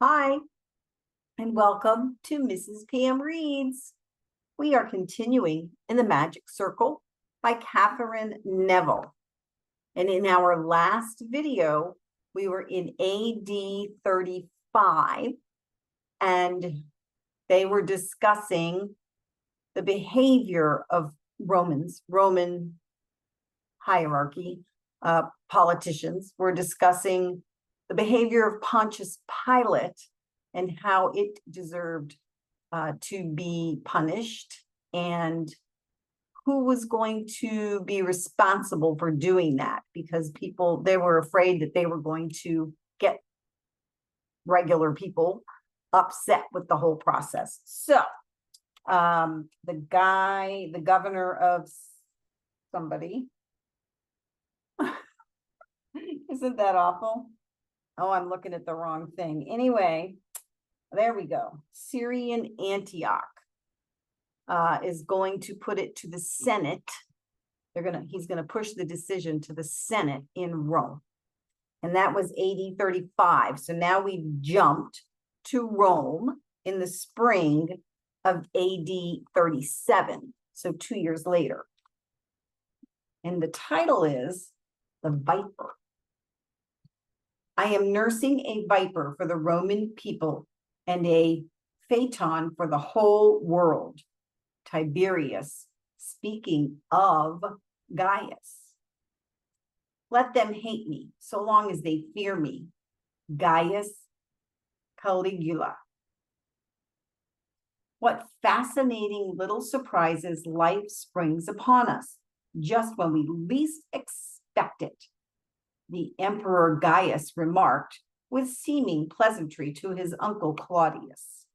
Hi, and welcome to Mrs. Pam Reads. We are continuing in the Magic Circle by Katherine Neville. And in our last video, we were in AD 35, and they were discussing the behavior of Roman hierarchy, politicians. We're discussing the behavior of Pontius Pilate and how it deserved to be punished, and who was going to be responsible for doing that, because they were afraid that they were going to get regular people upset with the whole process. So the governor of somebody, isn't that awful? Oh, I'm looking at the wrong thing. Anyway, there we go. Syrian Antioch is going to put it to the Senate. He's gonna push the decision to the Senate in Rome. And that was AD 35. So now we've jumped to Rome in the spring of AD 37. So 2 years later. And the title is The Viper. I am nursing a viper for the Roman people and a phaeton for the whole world. Tiberius, speaking of Gaius. Let them hate me so long as they fear me. Gaius Caligula. What fascinating little surprises life springs upon us, just when we least expect it, the Emperor Gaius remarked with seeming pleasantry to his uncle Claudius.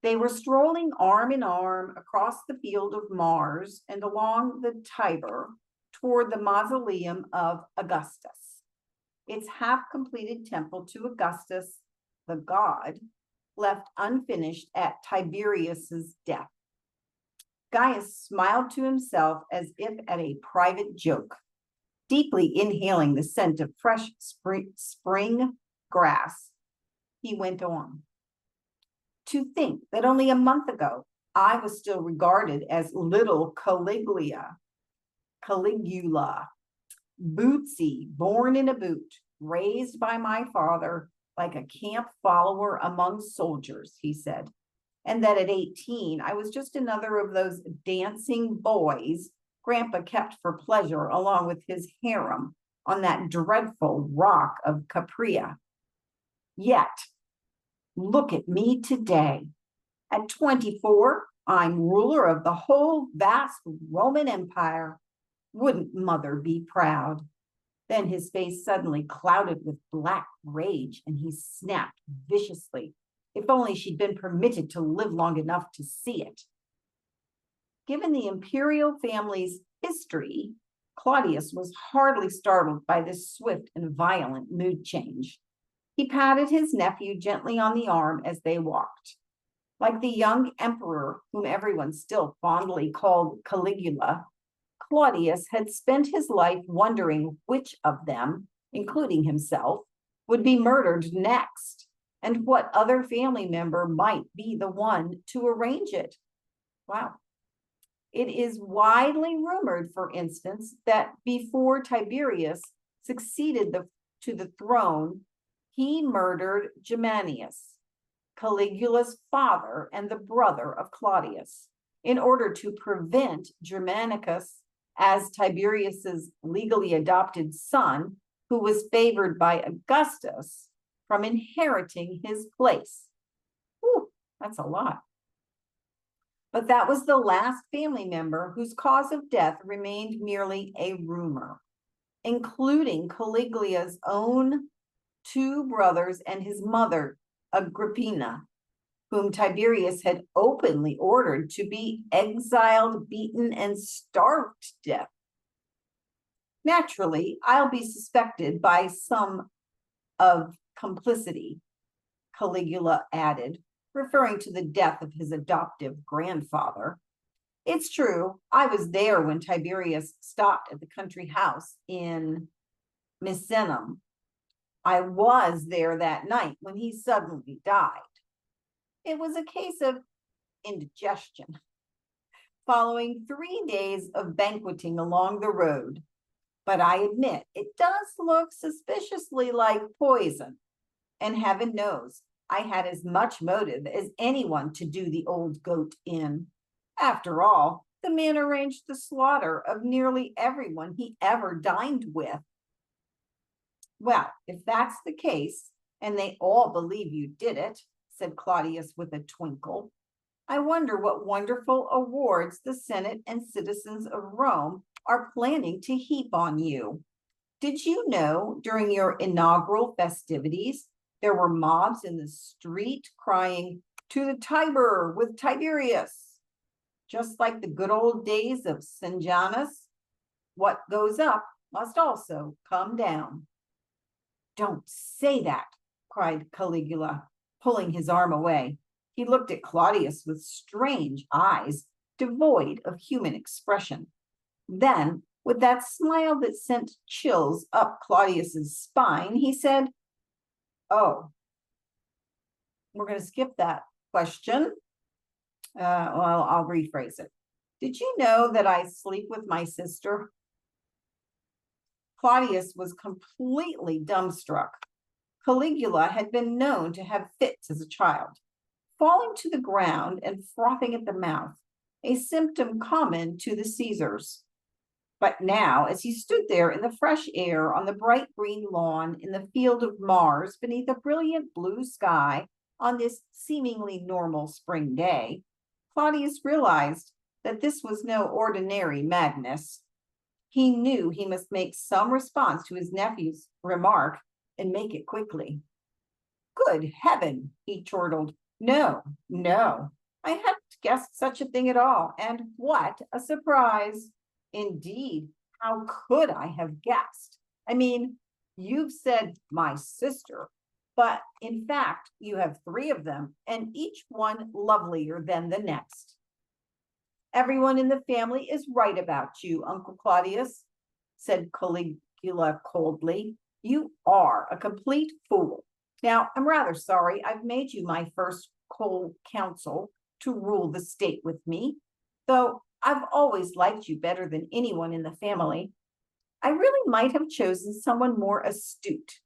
They were strolling arm in arm across the field of Mars and along the Tiber toward the mausoleum of Augustus, its half-completed temple to Augustus, the god, left unfinished at Tiberius's death. Gaius smiled to himself as if at a private joke, deeply inhaling the scent of fresh spring grass. He went on. To think that only a month ago, I was still regarded as little Caligula, bootsy, born in a boot, raised by my father like a camp follower among soldiers, he said. And that at 18, I was just another of those dancing boys Grandpa kept for pleasure along with his harem on that dreadful rock of Capria. Yet, look at me today. At 24, I'm ruler of the whole vast Roman Empire. Wouldn't Mother be proud? Then his face suddenly clouded with black rage, and he snapped viciously. If only she'd been permitted to live long enough to see it. Given the imperial family's history, Claudius was hardly startled by this swift and violent mood change. He patted his nephew gently on the arm as they walked. Like the young emperor, whom everyone still fondly called Caligula, Claudius had spent his life wondering which of them, including himself, would be murdered next, and what other family member might be the one to arrange it. Wow. It is widely rumored, for instance, that before Tiberius succeeded to the throne, he murdered Germanius, Caligula's father and the brother of Claudius, in order to prevent Germanicus, as Tiberius's legally adopted son, who was favored by Augustus, from inheriting his place. Whew, that's a lot. But that was the last family member whose cause of death remained merely a rumor, including Caligula's own two brothers and his mother, Agrippina, whom Tiberius had openly ordered to be exiled, beaten, and starved to death. Naturally, I'll be suspected by some of complicity, Caligula added, referring to the death of his adoptive grandfather. It's true, I was there when Tiberius stopped at the country house in Misenum, I was there that night when he suddenly died. It was a case of indigestion. Following 3 days of banqueting along the road, but I admit it does look suspiciously like poison. And heaven knows I had as much motive as anyone to do the old goat in. After all, the man arranged the slaughter of nearly everyone he ever dined with. Well, if that's the case, and they all believe you did it, said Claudius with a twinkle, I wonder what wonderful awards the Senate and citizens of Rome are planning to heap on you. Did you know during your inaugural festivities, there were mobs in the street crying, "To the Tiber with Tiberius," just like the good old days of Sejanus? What goes up must also come down. Don't say that, cried Caligula, pulling his arm away. He looked at Claudius with strange eyes, devoid of human expression. Then, with that smile that sent chills up Claudius's spine, he said, "Oh, we're going to skip that question. Well, I'll rephrase it. Did you know that I sleep with my sister?" Claudius was completely dumbstruck. Caligula had been known to have fits as a child, falling to the ground and frothing at the mouth, a symptom common to the Caesars. But now, as he stood there in the fresh air on the bright green lawn in the field of Mars beneath a brilliant blue sky on this seemingly normal spring day, Claudius realized that this was no ordinary madness. He knew he must make some response to his nephew's remark and make it quickly. "Good heaven," he chortled. No, I hadn't guessed such a thing at all. And what a surprise. Indeed, how could I have guessed? I mean, you've said my sister, but in fact, you have 3 of them, and each one lovelier than the next. Everyone in the family is right about you, Uncle Claudius, said Caligula coldly. You are a complete fool. Now, I'm rather sorry I've made you my first co-counsel to rule the state with me, though I've always liked you better than anyone in the family. I really might have chosen someone more astute.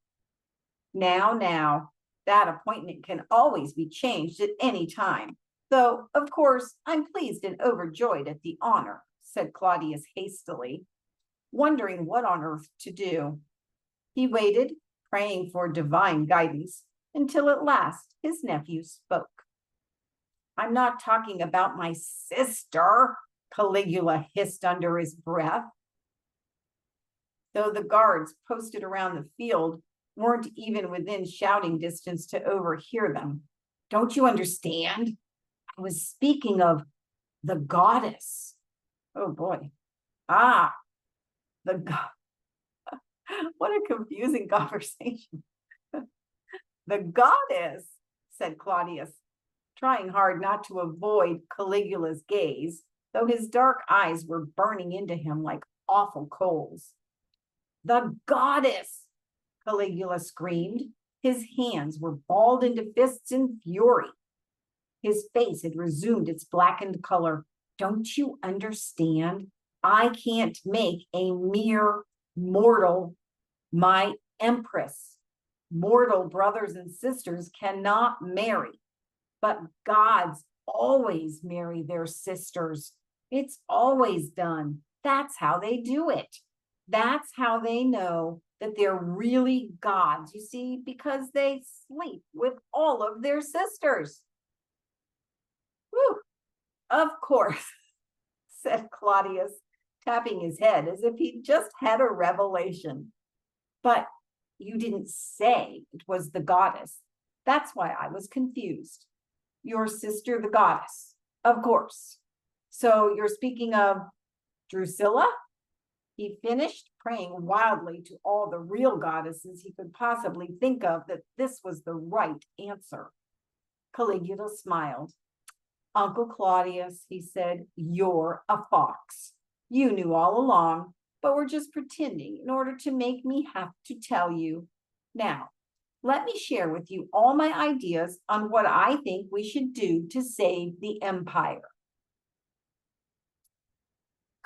Now, that appointment can always be changed at any time, though, of course, I'm pleased and overjoyed at the honor, said Claudius hastily, wondering what on earth to do. He waited, praying for divine guidance, until at last his nephew spoke. I'm not talking about my sister, Caligula hissed under his breath. Though the guards posted around the field weren't even within shouting distance to overhear them. Don't you understand? I was speaking of the goddess. Oh boy. The god. What a confusing conversation. The goddess, said Claudius, trying hard not to avoid Caligula's gaze, though his dark eyes were burning into him like awful coals. The goddess, Caligula screamed. His hands were balled into fists in fury. His face had resumed its blackened color. Don't you understand? I can't make a mere mortal my empress. Mortal brothers and sisters cannot marry, but gods always marry their sisters. It's always done. That's how they do it. That's how they know that they're really gods, you see, because they sleep with all of their sisters. Whew. Of course, said Claudius, tapping his head as if he'd just had a revelation. But you didn't say it was the goddess. That's why I was confused. Your sister, the goddess, of course. So you're speaking of Drusilla? He finished, praying wildly to all the real goddesses he could possibly think of that this was the right answer. Caligula smiled. Uncle Claudius, he said, you're a fox. You knew all along, but were just pretending in order to make me have to tell you. Now, let me share with you all my ideas on what I think we should do to save the empire.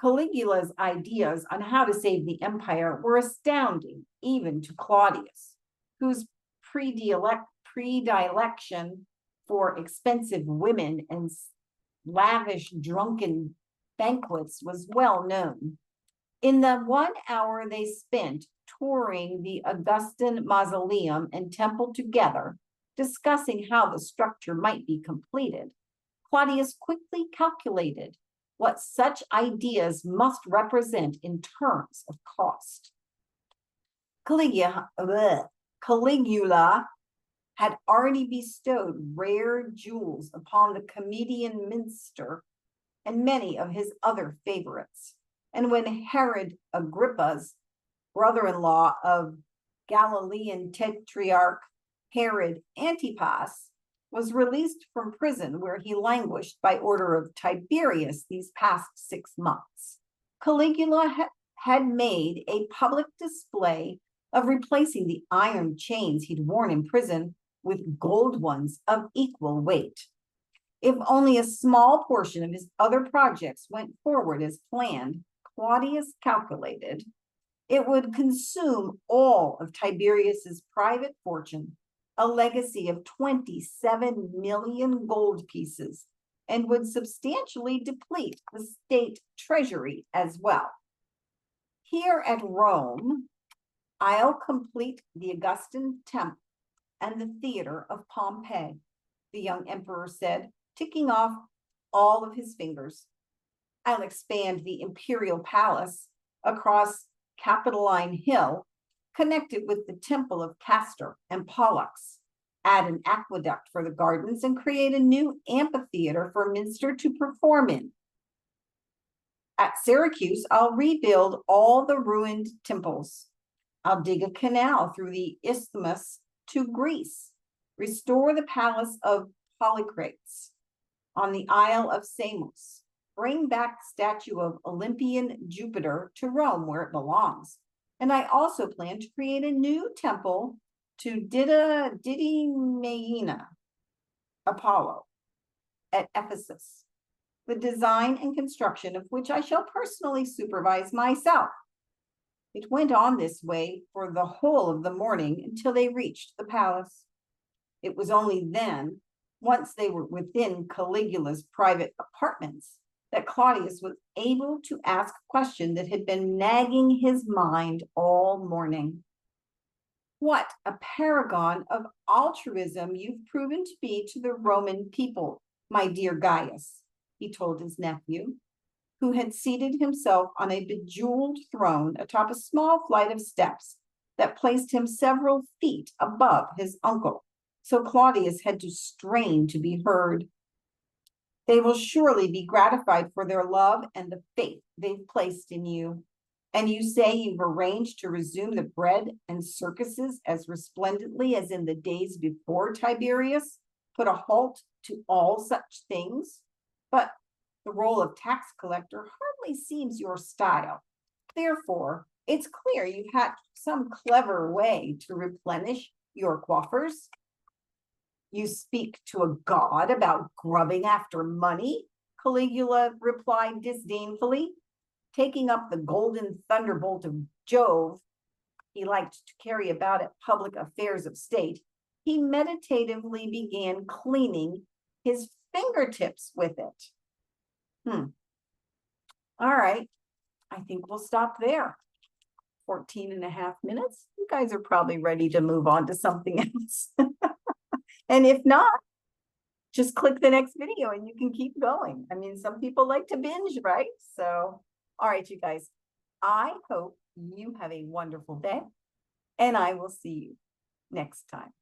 Caligula's ideas on how to save the empire were astounding, even to Claudius, whose predilection for expensive women and lavish drunken banquets was well known. In the 1 hour they spent touring the Augustan mausoleum and temple together, discussing how the structure might be completed, Claudius quickly calculated what such ideas must represent in terms of cost. Caligula had already bestowed rare jewels upon the comedian minster and many of his other favorites. And when Herod Agrippa's brother-in-law of Galilean Tetrarch Herod Antipas was released from prison where he languished by order of Tiberius these past 6 months, Caligula had made a public display of replacing the iron chains he'd worn in prison with gold ones of equal weight. If only a small portion of his other projects went forward as planned, Claudius calculated, it would consume all of Tiberius's private fortune, a legacy of 27 million gold pieces, and would substantially deplete the state treasury as well. Here at Rome, I'll complete the Augustan temple and the theater of Pompeii, the young emperor said, ticking off all of his fingers. I'll expand the imperial palace across Capitoline Hill, connect it with the temple of Castor and Pollux, add an aqueduct for the gardens, and create a new amphitheater for Minster to perform in. At Syracuse, I'll rebuild all the ruined temples. I'll dig a canal through the isthmus to Greece, restore the palace of Polycrates on the Isle of Samos, bring back the statue of Olympian Jupiter to Rome where it belongs. And I also plan to create a new temple to Didymaena, Apollo, at Ephesus, the design and construction of which I shall personally supervise myself. It went on this way for the whole of the morning until they reached the palace. It was only then, once they were within Caligula's private apartments, that Claudius was able to ask a question that had been nagging his mind all morning. What a paragon of altruism you've proven to be to the Roman people, my dear Gaius, he told his nephew, who had seated himself on a bejeweled throne atop a small flight of steps that placed him several feet above his uncle, so Claudius had to strain to be heard. They will surely be gratified for their love and the faith they've placed in you. And you say you've arranged to resume the bread and circuses as resplendently as in the days before Tiberius put a halt to all such things? But the role of tax collector hardly seems your style. Therefore, it's clear you've had some clever way to replenish your coffers. You speak to a god about grubbing after money, Caligula replied disdainfully. Taking up the golden thunderbolt of Jove he liked to carry about at public affairs of state, he meditatively began cleaning his fingertips with it. All right, I think we'll stop there. 14.5 minutes. You guys are probably ready to move on to something else. And if not, just click the next video and you can keep going. I mean, some people like to binge, right? So, all right, you guys, I hope you have a wonderful day, and I will see you next time.